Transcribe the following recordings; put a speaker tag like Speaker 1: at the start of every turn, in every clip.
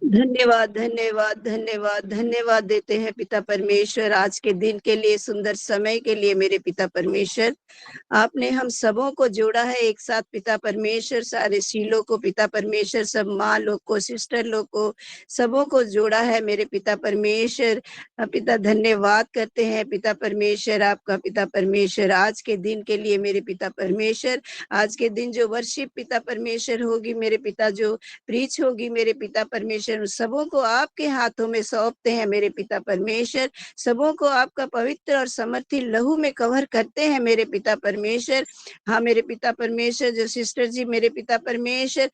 Speaker 1: धन्यवाद, धन्यवाद, धन्यवाद, धन्यवाद देते हैं पिता परमेश्वर आज के दिन के लिए, सुंदर समय के लिए मेरे पिता परमेश्वर। आपने हम सबों को जोड़ा है एक साथ पिता परमेश्वर, सारे शीलों को पिता परमेश्वर, सब माँ लोग को, सिस्टर लोग को, सबों को जोड़ा है मेरे पिता परमेश्वर। पिता धन्यवाद करते हैं पिता परमेश्वर, आपका पिता परमेश्वर आज के दिन के लिए मेरे पिता परमेश्वर। आज के दिन जो वर्शिप पिता परमेश्वर होगी मेरे पिता, जो प्रीच होगी मेरे पिता परमेश्वर, सबों को आपके हाथों में सौंपते हैं मेरे पिता परमेश्वर। सबों को आपका पवित्र और समर्थी लहू में कवर करते हैं मेरे पिता परमेश्वर। हाँ मेरे पिता परमेश्वर, जो सिस्टर जी मेरे पिता परमेश्वर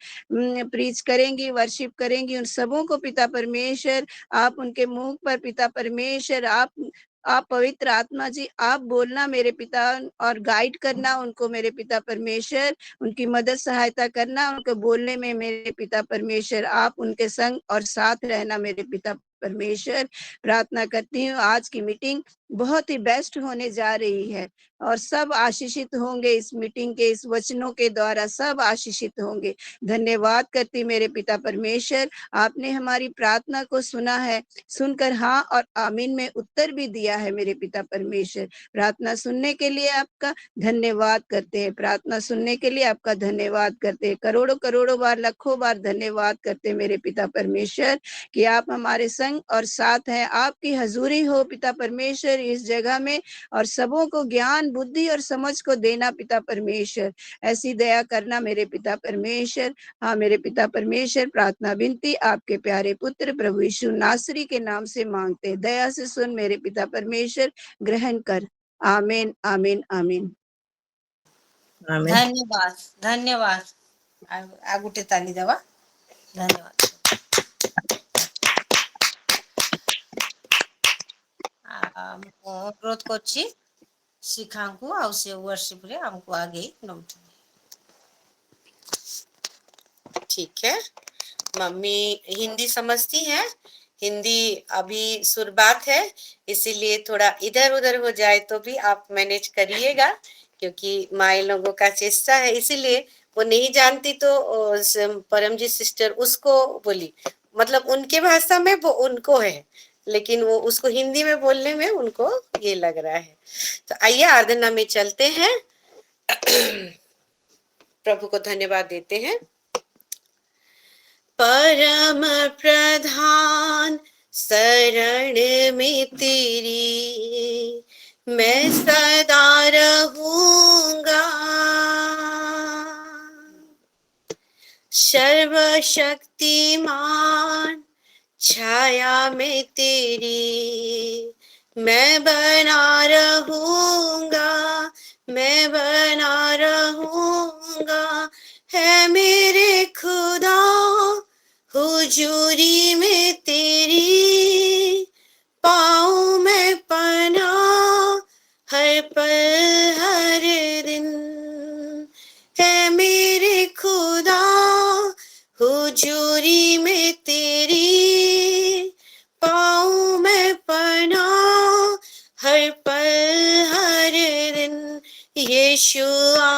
Speaker 1: प्रीच करेंगी, वर्शिप करेंगी, उन सबों को पिता परमेश्वर आप उनके मुंह पर पिता परमेश्वर आप पवित्र आत्मा जी आप बोलना मेरे पिता, और गाइड करना उनको मेरे पिता परमेश्वर, उनकी मदद सहायता करना उनको बोलने में मेरे पिता परमेश्वर, आप उनके संग और साथ रहना मेरे पिता परमेश्वर। प्रार्थना करती हूँ आज की मीटिंग बहुत ही बेस्ट होने जा रही है और सब आशीषित होंगे इस मीटिंग के, इस वचनों के द्वारा सब आशीषित होंगे। धन्यवाद करती मेरे पिता परमेश्वर, आपने हमारी प्रार्थना को सुना है, सुनकर हाँ और आमीन में उत्तर भी दिया है मेरे पिता परमेश्वर। प्रार्थना सुनने के लिए आपका धन्यवाद करते हैं, प्रार्थना सुनने के लिए आपका धन्यवाद करते हैं, करोड़ों करोड़ों बार, लखों बार धन्यवाद करते हैं मेरे पिता परमेश्वर कि आप हमारे संग और साथ हैं। आपकी हजूरी हो पिता परमेश्वर इस जगह में, और सबों को ज्ञान, बुद्धि और समझ को देना पिता परमेश्वर, ऐसी दया करना मेरे पिता परमेश्वर। हाँ मेरे पिता परमेश्वर, प्रार्थना विनती आपके प्यारे पुत्र प्रभु यीशु नासरी के नाम से मांगते, दया से सुन मेरे पिता परमेश्वर, ग्रहण कर। आमीन, आमीन, आमीन।
Speaker 2: धन्यवाद, धन्यवाद। आगुटे ताली देवा। धन्यवाद। अनुरोध करछि शिखांकु आउ से वर्शिप रे हमको आगे नौट। ठीक है, मम्मी हिंदी समझती हैं, हिंदी अभी शुरुआत है, इसीलिए थोड़ा इधर उधर हो जाए तो भी आप मैनेज करिएगा, क्योंकि माई लोगों का चेष्टा है, इसीलिए वो नहीं जानती तो परमजीत सिस्टर उसको बोली, मतलब उनके भाषा में वो उनको है, लेकिन वो उसको हिंदी में बोलने में उनको ये लग रहा है। तो आइए आराधना में चलते हैं। प्रभु को धन्यवाद देते हैं। परम प्रधान शरण में तेरी मैं सदा रहूंगा, सर्वशक्तिमान छाया में तेरी मैं बना रहूंगा, मैं बना रहूंगा, है मेरे खुदा हुजूरी में तेरी पाऊं मैं पनाह हर पल हर दिन, है मेरे खुदा हुजूरी में तेरी पाऊं मैं पनाह हर पल हर दिन। यीशुआ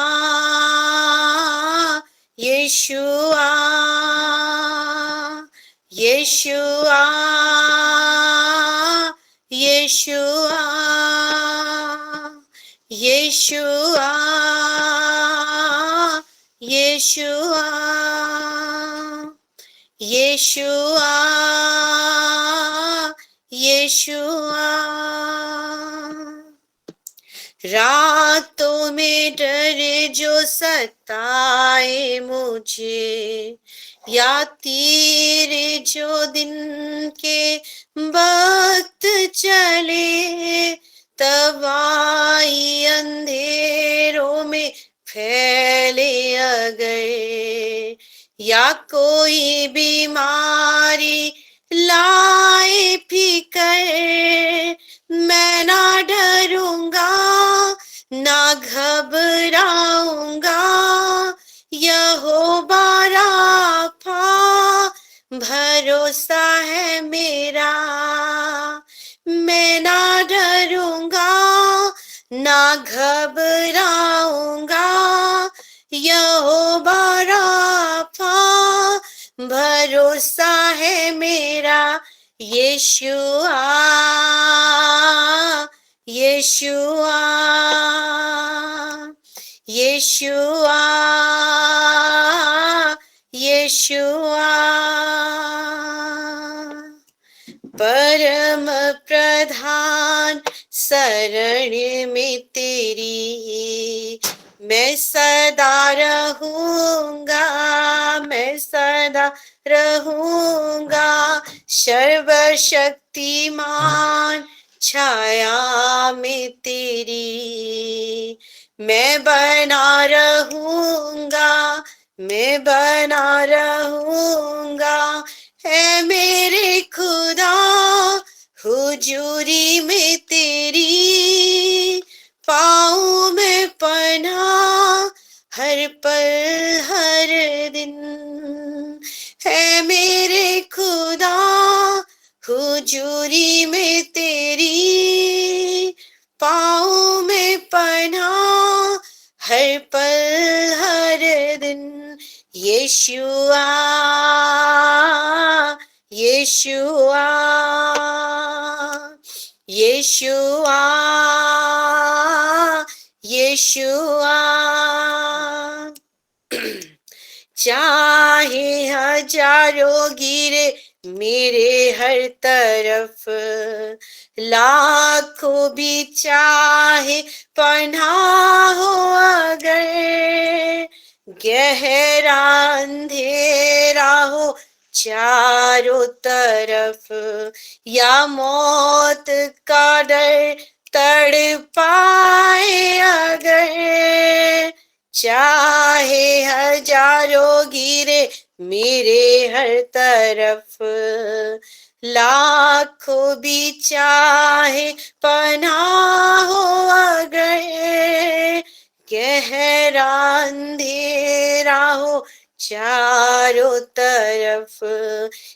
Speaker 2: यीशुआ यीशुआ यीशुआ यीशुआ यीशुआ यीशुआ यीशुआ। रातों में डर जो सताए मुझे, या तीर जो दिन के वक्त चले, तबाही अंधेरों में फैले अगर, या कोई बीमारी लाए फिकर, मैं ना डरूंगा ना घबराऊंगा, यहोवा राफा भरोसा है मेरा, मैं ना डरूंगा ना घबराऊंगा, यहोवा राफा भरोसा है मेरा यीशुआ, यीशुआ, यीशुआ, यीशुआ। परम प्रधान शरण में तेरी मैं सदा रहूंगा, मैं सदा रहूंगा। सर्वशक्तिमान छाया में तेरी मैं बना रहूंगा, मैं बना रहूंगा। है मेरे खुदा हुजूरी में तेरी पाऊं मैं पनाह हर पल हर दिन। है मेरे खुदा हुजूरी में तेरी पाऊं मैं पनाह हर पल हर दिन। यीशुआ, यीशुआ, यीशुआ, यीशुआ। चाहे हजारों गिरे मेरे हर तरफ, लाखों भी चाहे पनाह हो अगर, गहरा अंधेरा हो चारों तरफ, या मौत का डर तड़पाए अगर, चाहे हजारों गिरे मेरे हर तरफ, लाखों भी चाहे पनाह हो अगर, गहरा अंधेरा हो चारों तरफ,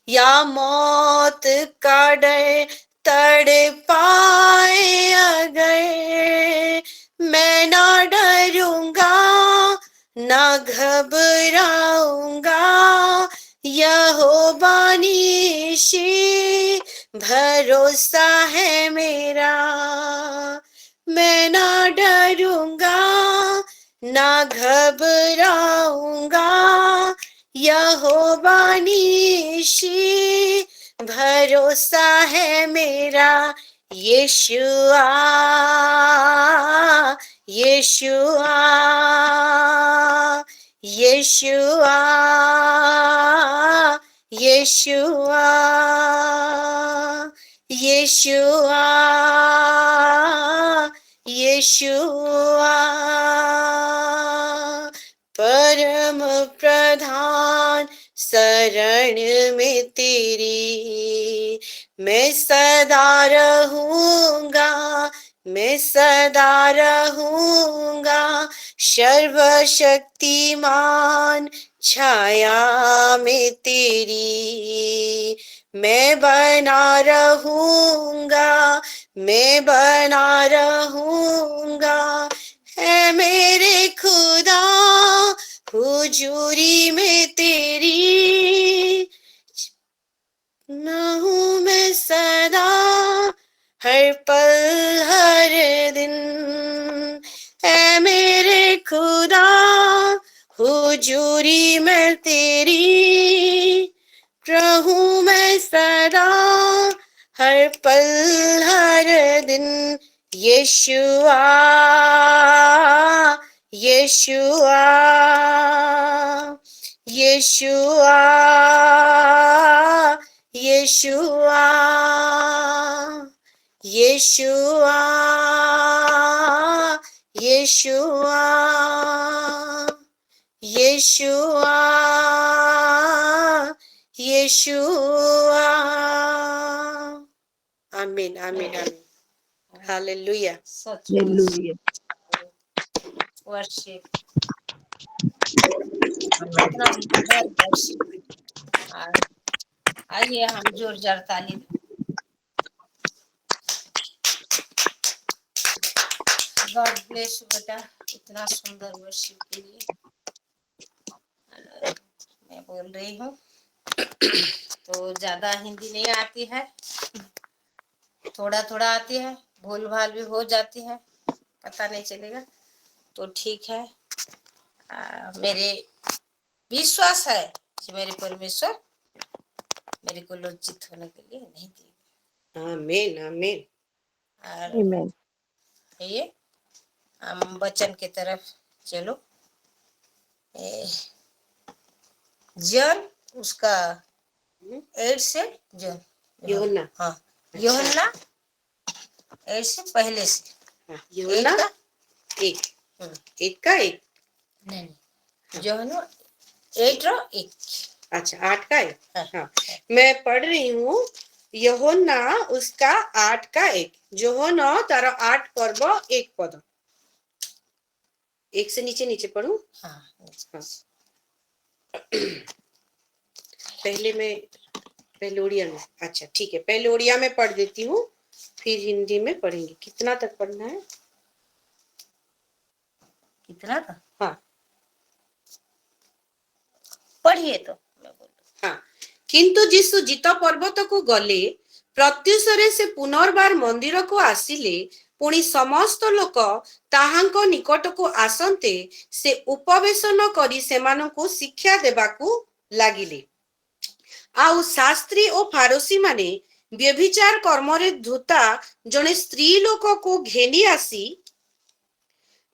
Speaker 2: या मौत का डर तड़पाए अगर, मैं ना डरूंगा ना घबराऊंगा। यहोवा नीशी भरोसा है मेरा, मैं ना डरूंगा ना घबराऊंगा। यहोवा नीशी भरोसा है मेरा। यीशुआ, यीशुआ, यीशुआ, यीशुआ, यीशुआ, यीशुआ। परम प्रधान शरण में तेरी मैं सदा रहूंगा, मैं सदा रहूंगा। सर्वशक्तिमान छाया में तेरी मैं बना रहूंगा, मैं बना रहूंगा। है मेरे खुदा हुजूरी में तेरी मैं हूँ मैं सदा हर पल हर दिन। है मेरे खुदा हुजूरी में तेरी रहूं मैं सदा हर पल हर दिन। यीशुआ, यीशुआ, यीशुआ, यीशुआ, यीशुआ, यीशुआ, यीशुआ, यीशुआ। आमीन, आमीन, आमीन। हालेलुया।
Speaker 1: हालेलुया।
Speaker 2: वर्शिप, इतना मधुर वर्शिप। आइए हम जोरदार ताली दें। गॉड ब्लेस यू बेटा, इतना सुंदर वर्शिप के लिए। मैं बोल रही हूँ तो ज्यादा हिंदी नहीं आती है, थोड़ा थोड़ा आती है, भूल भाल भी हो जाती है, पता नहीं चलेगा तो ठीक है। मेरे विश्वास है कि मेरे परमेश्वर मेरे को लज्जित होने के लिए नहीं देगा। आमीन आमीन। और
Speaker 1: Amen.
Speaker 2: ये हम वचन की तरफ चलो। जन उसका 8 से जन यूहन्ना, हाँ यूहन्ना 8 से पहले से, यूहन्ना एक, एक का एक नहीं, यूहन्ना 8 रो 1, अच्छा 8 का 1, हाँ मैं पढ़ रही हूँ। यूहन्ना उसका 8 का 1, यूहन्ना तारा 8 पर्व 1 पद, 1 से नीचे नीचे पढ़ू। हाँ, हाँ। पहले उड़िया में, अच्छा ठीक है, पहले उड़िया में पढ़ देती हूँ, फिर हिंदी में पढ़ेंगे। कितना तक पढ़ना है? कितना तक? हाँ पढ़िए तो मैं बोलूं। हाँ, किंतु जीशु जित पर्वत को गले, प्रत्युषरे से पुनर्बार मंदिर को आसिले, पुणी समस्त लोक ताहांक निकट को आसंते, से उपवेशन करी सेमानंकु शिक्षा देबाकू लागिले। आउ शास्त्री और फारोसी माने व्यभिचार कर्मरे धुता जने स्त्री लोक को घेनी आसी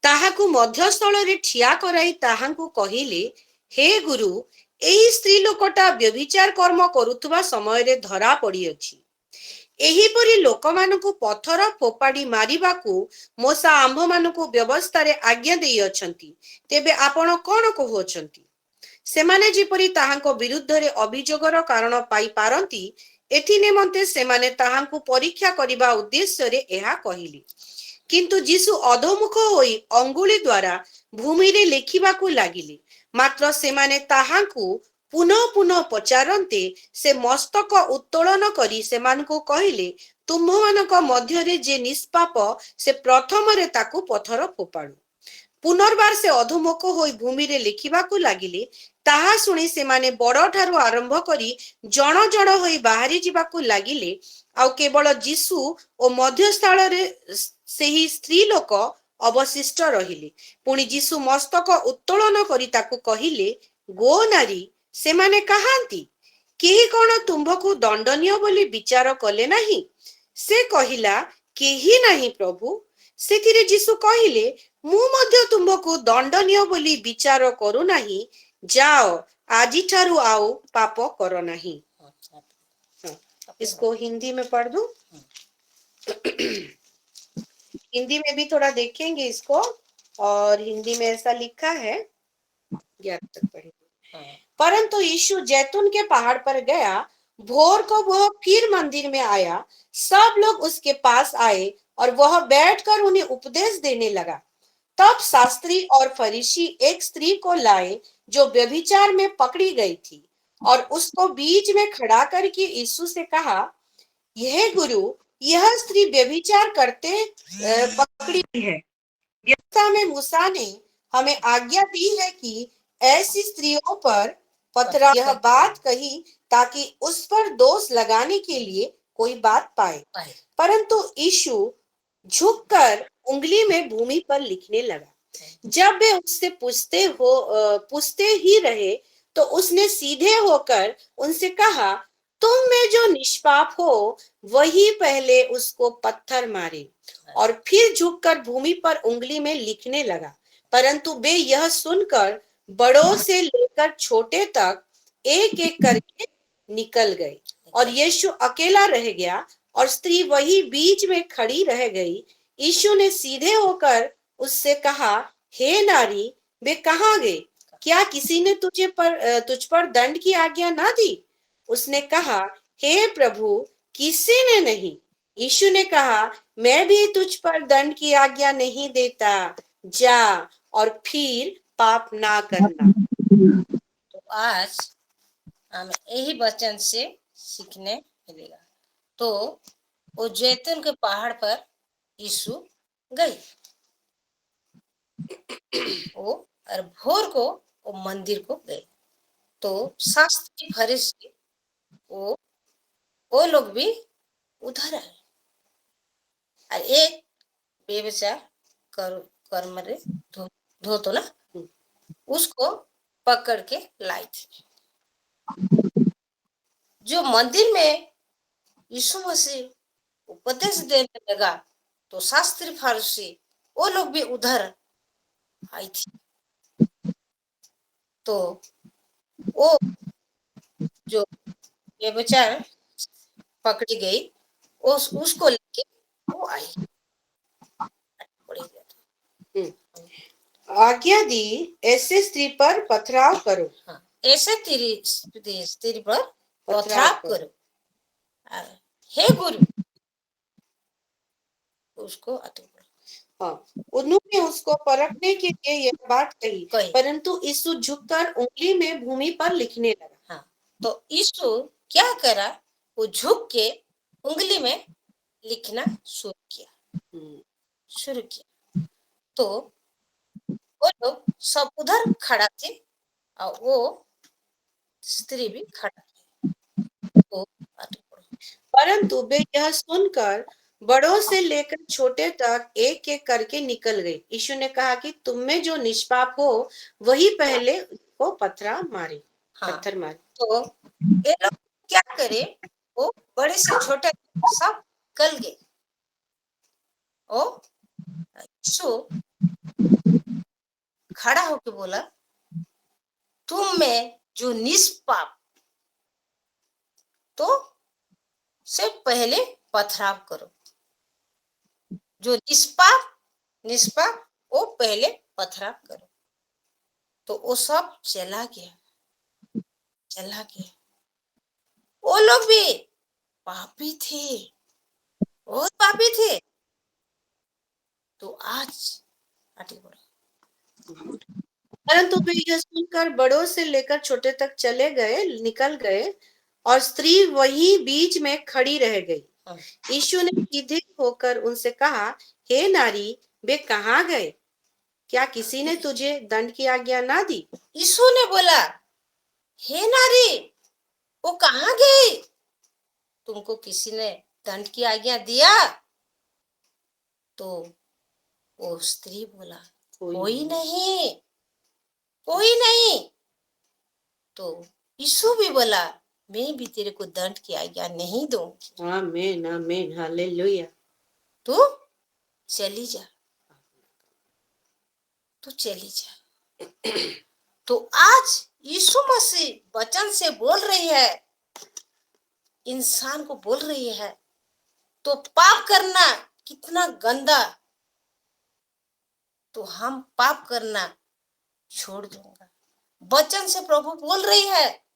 Speaker 2: ताहाकु मध्यस्थଳରେ ठिया कराई ताहांकु कहिले, हे गुरु, एही स्त्री लोकटा व्यभिचार कर्म करुथुवा समयरे धरा पड़िअछि। एहीपरि लोकमानंकु पथर फोपाड़ी मारिबाकू मोसा आम्भमानंकु व्यवस्थारे आज्ञा देइअछंती, तेबे आपण कोन कहुअछंती? सेमाने जेपरि ताहांको विरुद्धरे अभियोगर कारण पाई पारंती, एथि निमंते सेमाने ताहांकु परीक्षा करिबा उद्देश्यरे एहा कहिली। किंतु जीशु अधोमुख होई अंगुली द्वारा भूमि रे लेखिबाकू लागिले, मात्र सेमाने ताहांकु पुनः पुनः पचारंते, से मस्तक उत्तोलन करी सेमानकु कहिले, तुम्भमानक मध्यरे जे निष्पाप से प्रथमरे ताकू पथर फोपाड़ू। पुनर्बार से अधोमुख होई भूमि रे लेखिबाकू लागिले, ताहा शुणी सेमाने बड़ ठारू आरंभ करी जण जण होई बाहरी जिबाकू लागिले, आउ केवल जीशु ओ मध्यस्थल रे सेही स्त्री लोक अवशिष्ट रहिले। पुणी जीशु मस्तक उत्तोलन करी ताकू कहिले, गो नारी, सेमाने कहांती? केही कोन तुम्भकू दंडनीय बोली विचार कले नाही? से कहिला, केही नाही प्रभु। सेथिरे जीशु कहिले, मु मध्य तुम्भकू दंडनीय बोली विचार करू नाही, जाओ आजी ठारू आओ पाप करो नहीं। इसको हिंदी में पढ़ दूं? हिंदी में भी थोड़ा देखेंगे इसको, और हिंदी में ऐसा लिखा है, 11 तक पढ़ेंगे। परंतु यीशु जैतून के पहाड़ पर गया, भोर को वह फिर मंदिर में आया, सब लोग उसके पास आए और वह बैठकर उन्हें उपदेश देने लगा। तब शास्त्री और फरीसी एक स्त्री को लाए जो व्यभिचार में पकड़ी गई थी, और उसको बीच में खड़ा करके यीशु से कहा, यह गुरु, यह स्त्री व्यभिचार करते पकड़ी है। व्यवस्था में मूसा ने हमें आज्ञा दी है कि ऐसी स्त्रियों पर पथरा। यह बात कही ताकि उस पर दोष लगाने के लिए कोई बात पाए। परंतु यीशु झुककर उंगली में भूमि पर लिखने लगा। जब वे उससे पूछते ही रहे, तो उसने सीधे होकर उनसे कहा, तुम में जो निष्पाप हो वही पहले उसको पत्थर मारे। और फिर झुककर भूमि पर उंगली में लिखने लगा। परंतु वे यह सुनकर बड़ों से लेकर छोटे तक एक एक करके निकल गए, और यीशु अकेला रह गया, और स्त्री वही बीच में खड़ी रह गई। यीशु ने सीधे होकर उससे कहा, हे नारी, वे कहाँ गए? क्या किसी ने तुझ पर दंड की आज्ञा ना दी? उसने कहा, हे प्रभु, किसी ने नहीं। यीशु ने कहा, मैं भी तुझ पर दंड की आज्ञा नहीं देता, जा और फिर पाप ना करना। तो आज हमें यही वचन से सीखने मिलेगा। तो वो जैतून के पहाड़ पर यीशु गए, वो और भोर को वो मंदिर को गए, तो शास्त्री फरीसी वो लोग भी उधर है। और एक बेविचार कर कर मरे धो धो तो ना, उसको पकड़ के लाई थी। जो मंदिर में यीशु मसीह उपदेश देने लगा तो शास्त्री फरीसी वो लोग भी उधर आई थी। तो वो जो बेविचार पकड़ी गई उसको लेके वो आई।
Speaker 3: आज्ञा दी, ऐसे स्त्री पर पथराव करो।
Speaker 2: हाँ, ऐसे स्त्री पर पथराव करो। हे गुरु, उसको
Speaker 3: हाँ, उन्होंने उसको परखने के लिए यह बात कही, परंतु यीशु झुककर उंगली में भूमि पर लिखने लगा।
Speaker 2: हाँ, तो यीशु क्या करा, वो झुक के उंगली में लिखना शुरू किया। तो वो लोग सब उधर खड़ा थे और वो स्त्री भी खड़ा थी। तो
Speaker 3: परंतु वे यह सुनकर बड़ों से लेकर छोटे तक एक एक करके निकल गए। यीशु ने कहा कि तुम में जो निष्पाप हो वही पहले को पत्थर मारे।
Speaker 2: तो ये लोग क्या करे, वो बड़े से छोटे सब निकल गए। ओ यीशु खड़ा होकर बोला, तुम में जो निष्पाप, तो से पहले पथराव करो। जो निष्पाप वो पहले पथराव करो। तो वो सब चला गया। वो लोग भी पापी थे, बहुत पापी थे। तो आज
Speaker 3: परंतु वे यह सुनकर बड़ों से लेकर छोटे तक निकल गए और स्त्री वही बीच में खड़ी रह गई। यीशु ने सीधे होकर उनसे कहा, हे नारी, वे कहाँ गए? क्या किसी ने तुझे दंड की आज्ञा ना दी?
Speaker 2: यीशु ने बोला, हे नारी, वो कहाँ गई? तुमको किसी ने दंड की आज्ञा दिया? तो वो स्त्री बोला, कोई नहीं। तो यीशु भी बोला, मैं भी तेरे को दंड की आज्ञा नहीं दूंगी।
Speaker 3: आमीन, आमीन, हालेलुया।
Speaker 2: तो चली जा। तो आज यीशु मसीह वचन से बोल रही है, इंसान को बोल रही है, तो पाप करना कितना गंदा, तो हम पाप करना छोड़ दूंगा। वचन से प्रभु बोल रही है,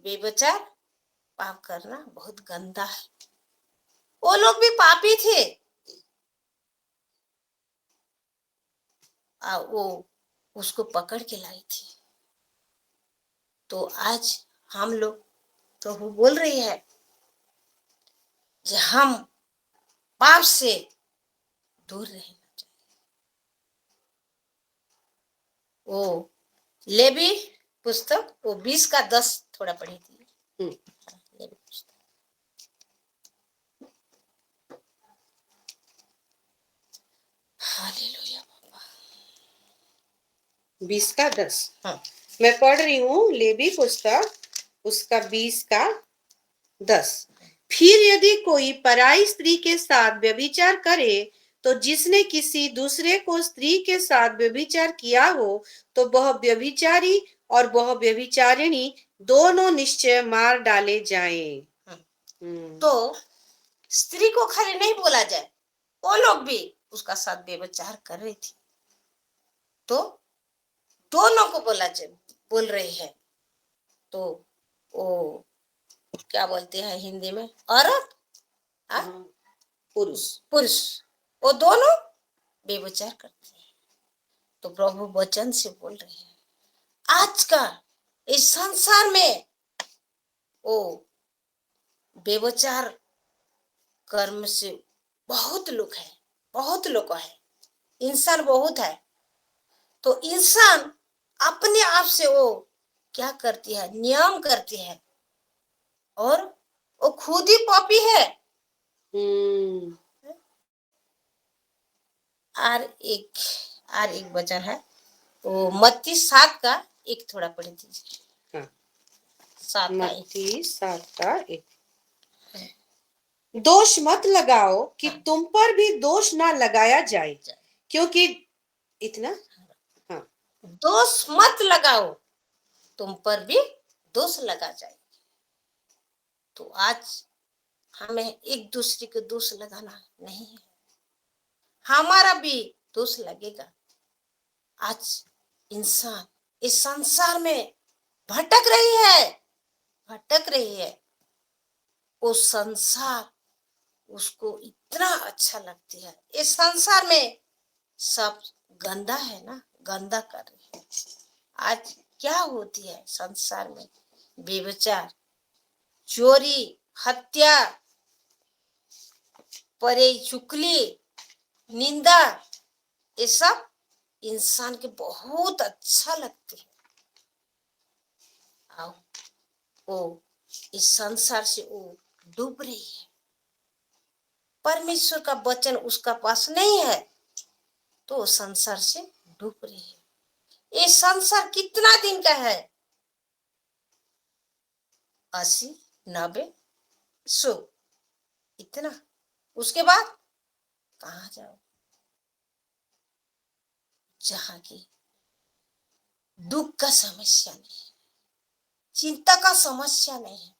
Speaker 2: बेविचार पाप करना बहुत गंदा है। वो लोग भी पापी थे। वो उसको पकड़ के लाई थी। तो आज हम लोग, प्रभु बोल रही है कि हम पाप से दूर रहना चाहिए। वो लेवी पुस्तक वो 20 का 10 थोड़ा पढ़ी थी। लेवी पुस्तक
Speaker 3: 20 का 10।
Speaker 2: हाँ।
Speaker 3: मैं पढ़ रही हूँ लेवी पुस्तक उसका 20 का 10। फिर यदि कोई पराई स्त्री के साथ व्यभिचार करे, तो जिसने किसी दूसरे को स्त्री के साथ व्यभिचार किया हो, तो वह व्यभिचारी और वह व्यभिचारिणी दोनों निश्चय मार डाले जाएं।
Speaker 2: तो स्त्री को खाली नहीं बोला जाए, वो लोग भी उसका साथ व्यभिचार कर रही थी। तो दोनों को बोल रही है। तो वो क्या बोलते हैं हिंदी में, औरत पुरुष वो दोनों व्यभिचार करते हैं। तो प्रभु वचन से बोल रहे हैं, आज का इस संसार में वो व्यभिचार कर्म से बहुत लोग है, इंसान बहुत है। तो इंसान अपने आप से वो
Speaker 4: क्या करती है, नियम करती है, और वो खुद ही पापी है।
Speaker 3: हम्म,
Speaker 4: और एक वचन है, वो मत्ती 7 का एक थोड़ा पढ़ दीजिए।
Speaker 3: हाँ।
Speaker 4: 7 का 1।
Speaker 3: मत्ती 7 का 1। दोष मत लगाओ कि तुम पर भी दोष ना लगाया जाए, क्योंकि इतना
Speaker 4: दोष मत लगाओ, तुम पर भी दोष लगा जाए। तो आज हमें एक दूसरे को दोष लगाना नहीं है, हमारा भी दोष लगेगा। आज इंसान इस संसार में भटक रही है। वो संसार उसको इतना अच्छा लगती है। इस संसार में सब गंदा है ना, गंदा कर रही है। आज क्या होती है संसार में? व्यभिचार, चोरी, हत्या, परे चुगली, निंदा, ये सब इंसान के बहुत अच्छा लगते हैं। आओ, वो इस संसार से वो डूब रही है। परमेश्वर का वचन उसका पास नहीं है, तो वो संसार से डूब रही है। ये संसार कितना दिन का है? 80, 90, 100, इतना। उसके बाद कहाँ जाओ? जहाँ की दुख का समस्या नहीं है, चिंता का समस्या नहीं है।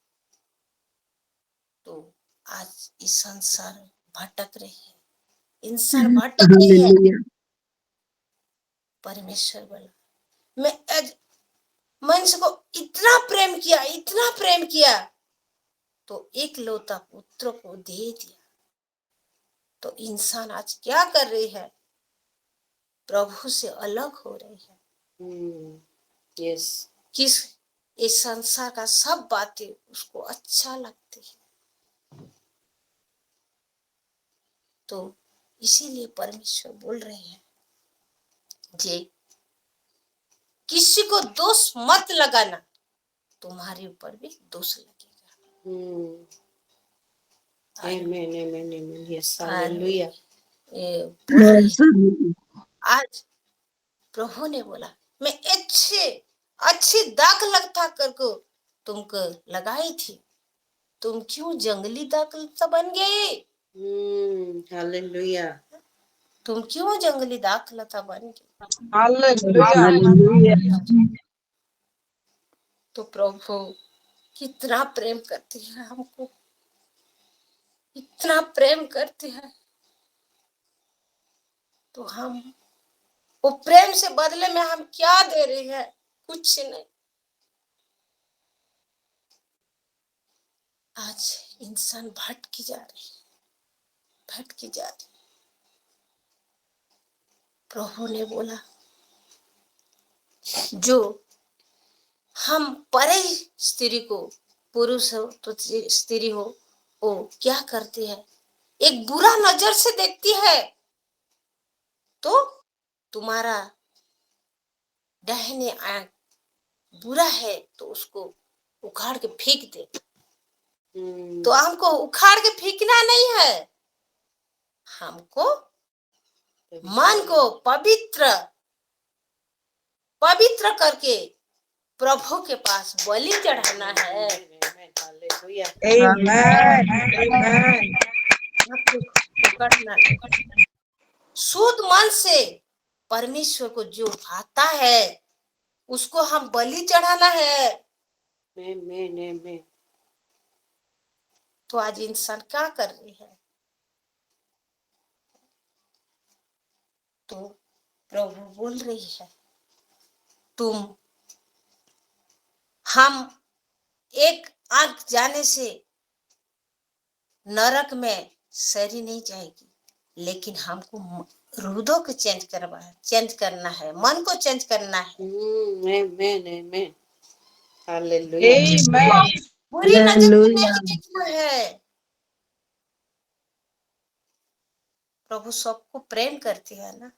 Speaker 4: तो आज इस संसार भटक रही है, इंसान भटक रही है।
Speaker 1: हालेलुया।
Speaker 4: परमेश्वर बोला, मैं मनुष्य को इतना प्रेम किया, तो एक लौता पुत्र को दे दिया। तो इंसान आज क्या कर रही है? प्रभु से अलग हो रही है।
Speaker 3: यस,
Speaker 4: किस इस संसार का सब बातें उसको अच्छा लगती है। तो इसीलिए परमेश्वर बोल रहे हैं, जे किसी को दोष मत लगाना, तुम्हारे ऊपर भी दोष लगेगा।
Speaker 3: आमेन, आमेन, आमेन, यस, हालेलुया।
Speaker 4: बोल रही है, आज प्रभु ने बोला, मैं अच्छी दाग लगता करको तुमको लगाई थी, तुम क्यों जंगली दाग बन गए?
Speaker 3: हालेलुया।
Speaker 4: तुम क्यों जंगली दाग लता बन गए?
Speaker 1: हालेलुया।
Speaker 4: तो प्रभु कितना प्रेम करती है हमको, इतना प्रेम करती है। तो हम वो प्रेम से बदले में हम क्या दे रही है? कुछ नहीं। आज इंसान भटकी जा रही। प्रभु ने बोला, जो हम परे स्त्री को, पुरुष हो तो स्त्री हो, वो क्या करती है? एक बुरा नजर से देखती है, तो तुम्हारा दाहिने आंख बुरा है तो उसको उखाड़ के फेंक दे। तो हमको उखाड़ के फेंकना नहीं है, हमको मन को पवित्र करके प्रभु के पास बलि चढ़ाना है। शुद्ध मन से परमेश्वर को जो भाता है उसको हम बलि चढ़ाना है। तो आज इंसान क्या कर रही है? तो प्रभु बोल रही है, हम एक आंख जाने से नरक में सरी नहीं जाएगी, लेकिन हमको हृदय को चेंज करना है, मन को चेंज करना है। बुरी नजर से नहीं देखना है। प्रभु सबको प्रेम करती है ना।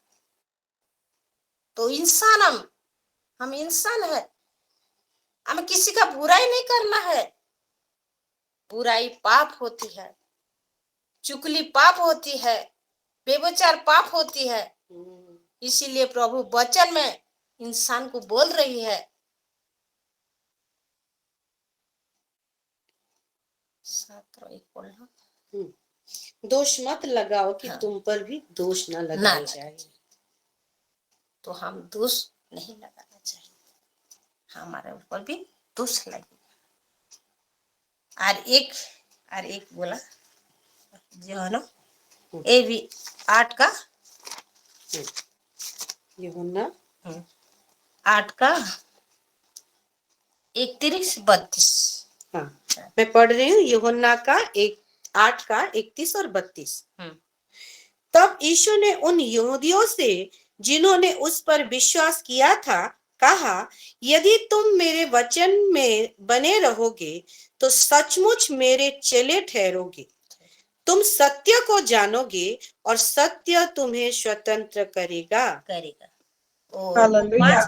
Speaker 4: तो इंसान हम इंसान है, हमें किसी का बुराई नहीं करना है। बुराई पाप होती है, चुगली पाप होती है, व्यभिचार पाप होती है। इसीलिए प्रभु वचन में इंसान को बोल रही है, बोलना
Speaker 3: दोष मत लगाओ कि
Speaker 4: हाँ।
Speaker 3: तुम पर भी दोष न
Speaker 4: ना
Speaker 3: लगाया
Speaker 4: लगाना
Speaker 3: जाए।
Speaker 4: चाहिए। तो हम दोष नहीं लगाना चाहिए, हमारे ऊपर भी दोष लगेगा। और एक बोला जो है ना, ये भी 8 का
Speaker 3: यूहन्ना
Speaker 4: 8 का 31-32।
Speaker 3: हाँ, मैं पढ़ रही हूँ यूहन्ना का 8 का 31 और 32। तब यीशु ने उन यहूदियों से जिन्होंने उस पर विश्वास किया था कहा, यदि तुम मेरे वचन में बने रहोगे तो सचमुच मेरे चेले ठहरोगे। तुम सत्य को जानोगे और सत्य तुम्हें स्वतंत्र करेगा।
Speaker 4: और
Speaker 1: हालेलुया।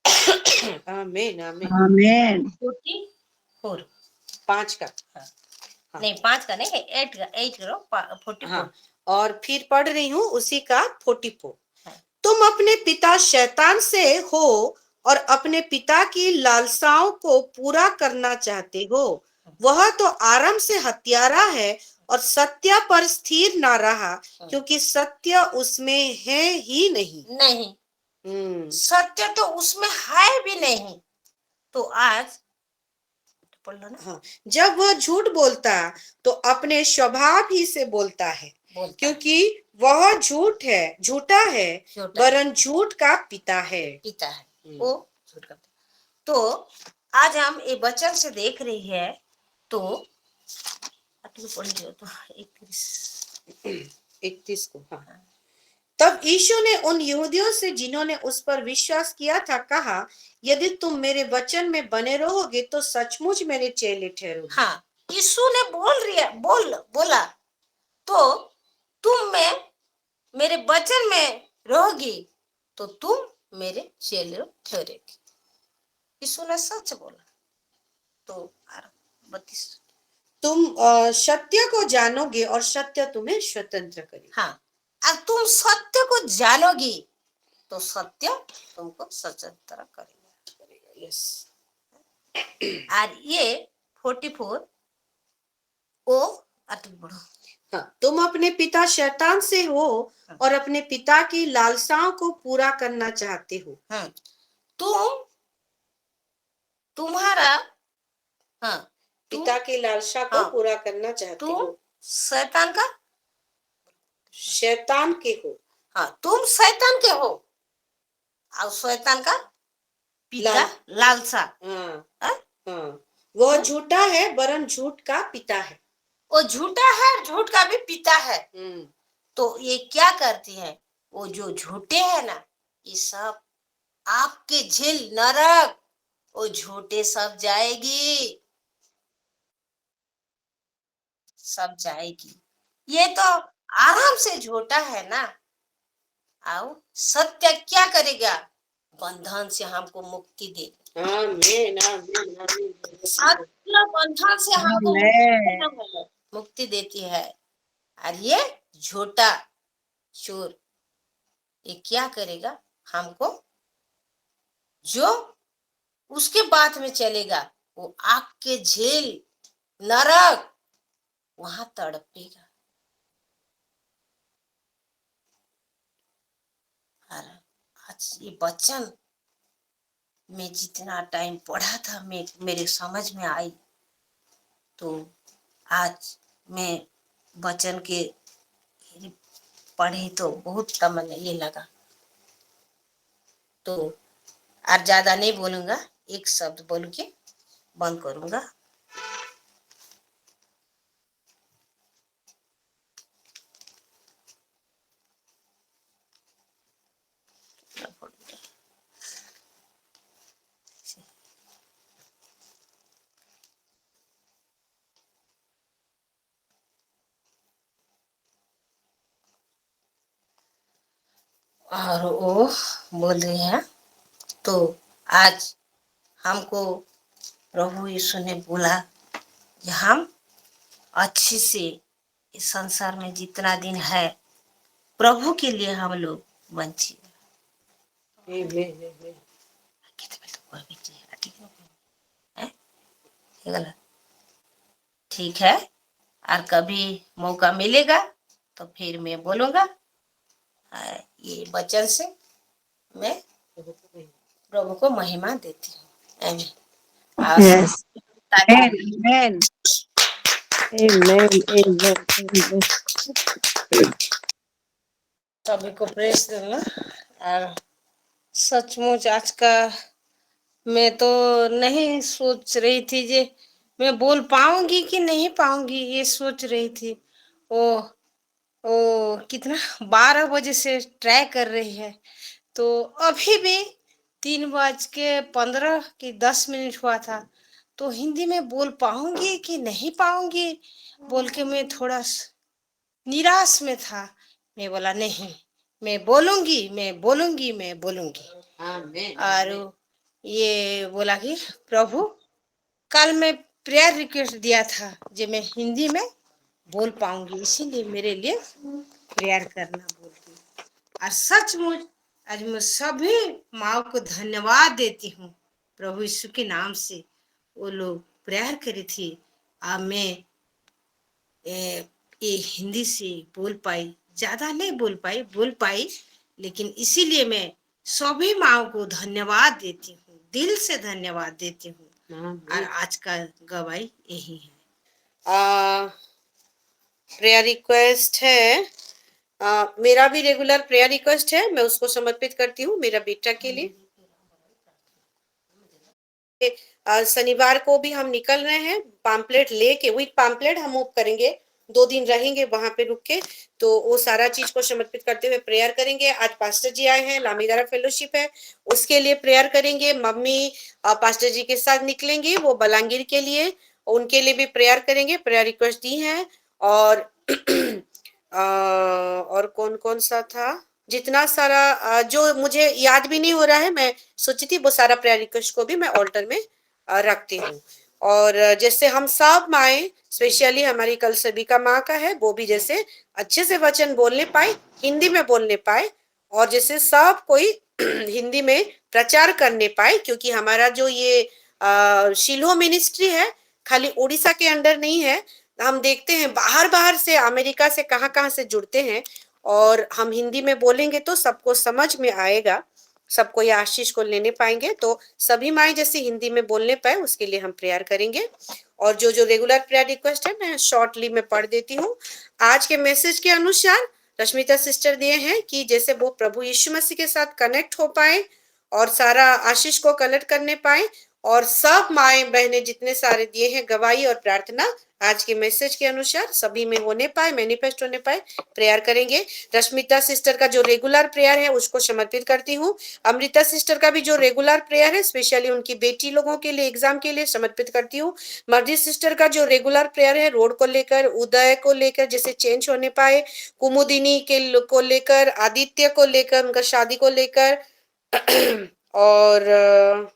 Speaker 4: 5 का
Speaker 3: आमीन आमीन।
Speaker 1: आमेन।
Speaker 4: 44।
Speaker 3: 5 का
Speaker 4: नहीं 5 का नहीं, 8 का 8 करो 44।
Speaker 3: हाँ, और फिर पढ़ रही हूँ उसी का 44। तुम अपने पिता शैतान से हो और अपने पिता की लालसाओं को पूरा करना चाहते हो। वह तो आरंभ से हत्यारा है और सत्य पर स्थिर ना रहा, क्योंकि सत्य उसमें है ही नहीं।
Speaker 4: सत्य तो उसमें है भी नहीं। तो आज बोलो ना।
Speaker 3: हाँ, जब वह झूठ बोलता तो अपने स्वभाव ही से बोलता है, क्योंकि वह झूठा है वरन झूठ का पिता है।
Speaker 4: वो झूठ का। तो आज हम ये वचन से देख रही है तो
Speaker 3: 31 को हाँ। तब यीशु ने उन यहूदियों से जिन्होंने उस पर विश्वास किया था कहा, यदि तुम मेरे वचन में बने रहोगे तो सचमुच मेरे चेले ठहरोगे।
Speaker 4: हाँ, यीशु ने बोला तो तुम में मेरे वचन में रहोगी तो तुम मेरे चेले ठहरेगी। यीशु ने सच बोला। तो 32
Speaker 3: तुम सत्य को जानोगे और सत्य तुम्हें स्वतंत्र करेगा।
Speaker 4: हाँ, अब तुम सत्य को जानोगी तो सत्य तुमको स्वतंत्र करेगा।
Speaker 3: यस।
Speaker 4: और ये 44 ओ अटक बढ़ो।
Speaker 3: हाँ, तुम अपने पिता शैतान से हो और अपने पिता की लालसाओं को पूरा करना चाहते हो।
Speaker 4: तुम्हारा हाँ,
Speaker 3: पिता की लालसा को पूरा करना चाहते हो।
Speaker 4: शैतान का
Speaker 3: शैतान के हो।
Speaker 4: हाँ, तुम शैतान के हो और शैतान का पिता लालसा।
Speaker 3: हाँ, वह झूठा है वरन झूठ का पिता है।
Speaker 4: वो झूठा है, झूठ का भी पिता है। तो ये क्या करती है, वो जो झूठे है ना, ये सब आपके झील नरक, वो झूठे सब जाएगी। ये तो आराम से झूठा है ना। आओ सत्य क्या करेगा, बंधन से हमको मुक्ति दे।
Speaker 3: आमीन आमीन आमीन।
Speaker 4: सत्य बंधन से हमको मुक्ति देती है। और ये झूठा चोर ये क्या करेगा, हमको जो उसके बात में चलेगा वो आग के झील नरक वहां तड़पेगा। और आज ये वचन में जितना टाइम पढ़ा था मेरे समझ में आई, तो आज मैं वचन के पढ़ी तो बहुत तमन्ना ये लगा। तो और ज्यादा नहीं बोलूंगा, एक शब्द बोल के बंद करूंगा। और वो बोल रही है तो आज हमको प्रभु यीशु ने बोला कि हम अच्छे से इस संसार में जितना दिन है प्रभु के लिए हम लोग बंचिए। ठीक है, और कभी मौका मिलेगा तो फिर मैं बोलूंगा। ये वचन से मैं प्रभु को महिमा देती हूँ। आमीन।
Speaker 1: Yes. Amen. Amen. Amen. Amen. Amen.
Speaker 4: सभी को प्रेस देना। और सचमुच आज का मैं तो नहीं सोच रही थी जे मैं बोल पाऊंगी कि नहीं पाऊंगी, ये सोच रही थी। ओ कितना 12 बजे से ट्राई कर रही है, तो अभी भी 3:15 की 10 मिनट हुआ था। तो हिंदी में बोल पाऊंगी कि नहीं पाऊंगी बोल के मैं थोड़ा निराश में था। मैं बोला नहीं, मैं बोलूंगी, मैं बोलूंगी, मैं बोलूंगी। और ये बोला कि प्रभु, कल मैं प्रेयर रिक्वेस्ट दिया था जो मैं हिंदी में बोल पाऊंगी, इसीलिए मेरे लिए प्रेयर करना बोलती। और सचमुच आज मैं सभी माँ को धन्यवाद देती हूँ प्रभु यीशु के नाम से। वो लोग प्रेयर करी थी और मैं ये हिंदी से बोल पाई, ज्यादा नहीं बोल पाई, लेकिन इसीलिए मैं सभी माँ को धन्यवाद देती हूँ, दिल से धन्यवाद देती हूँ। और आज का गवाही यही है।
Speaker 3: प्रेयर रिक्वेस्ट है, मेरा भी रेगुलर प्रेयर रिक्वेस्ट है, मैं उसको समर्पित करती हूँ मेरा बेटा के लिए। शनिवार को भी हम निकल रहे हैं पैम्पलेट लेके, विद पैम्पलेट हम मूव करेंगे, 2 दिन रहेंगे वहां पे रुक के, तो वो सारा चीज को समर्पित करते हुए प्रेयर करेंगे। आज पास्टर जी आए हैं, लामीदारा फेलोशिप है, उसके लिए प्रेयर करेंगे। मम्मी पास्टर जी के साथ निकलेंगी, वो बलांगीर के लिए, उनके लिए भी प्रेयर करेंगे, प्रेयर रिक्वेस्ट दी है। और और कौन कौन सा था, जितना सारा जो मुझे याद भी नहीं हो रहा है, मैं सोची थी वो सारा प्रेयर रिक्वेस्ट को भी मैं ऑल्टर में रखती हूँ। और जैसे हम सब माए, स्पेशली हमारी कल सभी का माँ का है, वो भी जैसे अच्छे से वचन बोलने पाए, हिंदी में बोलने पाए, और जैसे सब कोई हिंदी में प्रचार करने पाए, क्योंकि हमारा जो ये शिलोह मिनिस्ट्री है खाली उड़ीसा के अंडर नहीं है। हम देखते हैं बाहर बाहर से, अमेरिका से, कहाँ कहाँ से जुड़ते हैं, और हम हिंदी में बोलेंगे तो सबको समझ में आएगा, सबको ये आशीष को लेने पाएंगे। तो सभी माएँ जैसे हिंदी में बोलने पाए उसके लिए हम प्रेयर करेंगे। और जो जो रेगुलर प्रेयर रिक्वेस्ट है मैं शॉर्टली में पढ़ देती हूँ। आज के मैसेज के अनुसार रश्मिता सिस्टर दिए हैं कि जैसे वो प्रभु यीशु मसीह के साथ कनेक्ट हो पाए और सारा आशीष को कलेक्ट करने पाए, और सब माए बहने जितने सारे दिए हैं गवाही और प्रार्थना आज के मैसेज के अनुसार सभी में होने पाए, मैनिफेस्ट होने पाए, प्रेयर करेंगे। रश्मिता सिस्टर का जो रेगुलर प्रेयर है उसको समर्पित करती हूँ। अमृता सिस्टर का भी जो रेगुलर प्रेयर है स्पेशली उनकी बेटी लोगों के लिए एग्जाम के लिए समर्पित करती हूँ। मर्जी सिस्टर का जो रेगुलर प्रेयर है रोड को लेकर, उदय को लेकर जैसे चेंज होने पाए, कुमुदिनी को लेकर, आदित्य को लेकर, उनका शादी को लेकर, और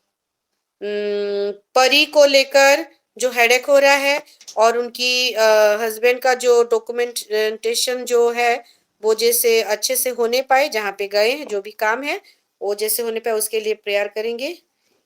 Speaker 3: परी को लेकर जो हेडेक हो रहा है, और उनकी हस्बैंड का जो डॉक्यूमेंटेशन जो है वो जैसे अच्छे से होने पाए, जहाँ पे गए हैं जो भी काम है वो जैसे होने पाए उसके लिए प्रेयर करेंगे।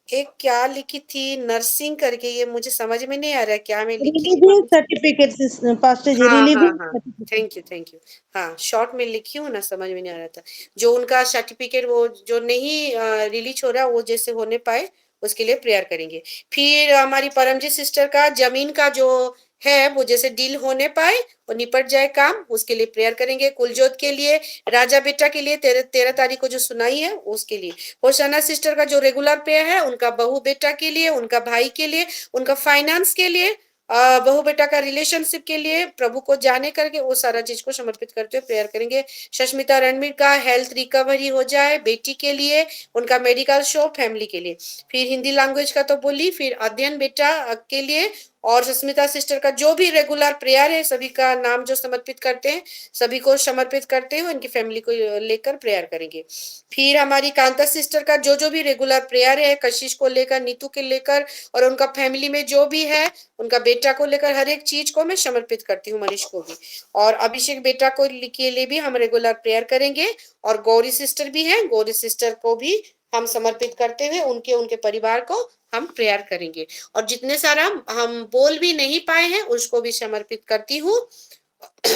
Speaker 3: एक क्या लिखी थी नर्सिंग करके, ये मुझे समझ में नहीं आ रहा है क्या मैं लिखी थी।
Speaker 1: रिलीविंग सर्टिफिकेट पास्टर जी,
Speaker 3: हाँ हाँ
Speaker 1: रिलीविंग
Speaker 3: हाँ,
Speaker 1: सर्टिफिकेट।
Speaker 3: Thank you. हाँ शॉर्ट में लिखी हूँ ना, समझ में नहीं आ रहा था। जो उनका सर्टिफिकेट वो जो नहीं रिलीज हो रहा वो जैसे होने पाए उसके लिए प्रेयर करेंगे। फिर हमारी परमजीत सिस्टर का जमीन का जो है वो जैसे डील होने पाए और निपट जाए काम, उसके लिए प्रेयर करेंगे। कुलजोत के लिए, राजा बेटा के लिए 13 तारीख को जो सुनाई है उसके लिए। होशाना सिस्टर का जो रेगुलर प्रेयर है उनका बहू बेटा के लिए, उनका भाई के लिए, उनका फाइनेंस के लिए, बहू बेटा का रिलेशनशिप के लिए प्रभु को जाने करके वो सारा चीज को समर्पित करते हुए प्रेयर करेंगे। शश्मिता रणवीर का हेल्थ रिकवरी हो जाए, बेटी के लिए, उनका मेडिकल शो, फैमिली के लिए। फिर हिंदी लैंग्वेज का तो बोली, फिर अध्ययन बेटा के लिए, और सुस्मिता सिस्टर का जो भी रेगुलर प्रेयर है, सभी का नाम जो समर्पित करते हैं, सभी को समर्पित करते हैं, उनकी फैमिली को लेकर प्रेयर करेंगे। फिर हमारी कांता सिस्टर का जो भी रेगुलर प्रेयर है, कशिश को लेकर, नीतू के लेकर, और उनका फैमिली में जो भी है, उनका बेटा को लेकर, हर एक चीज को मैं समर्पित करती हूँ, मनीष को भी। और अभिषेक बेटा को के लिए भी हम रेगुलर प्रेयर करेंगे। और गौरी सिस्टर भी है, गौरी सिस्टर को भी हम समर्पित करते हुए उनके परिवार को हम प्रेयर करेंगे। और जितने सारा हम बोल भी नहीं पाए हैं उसको भी समर्पित करती हूँ।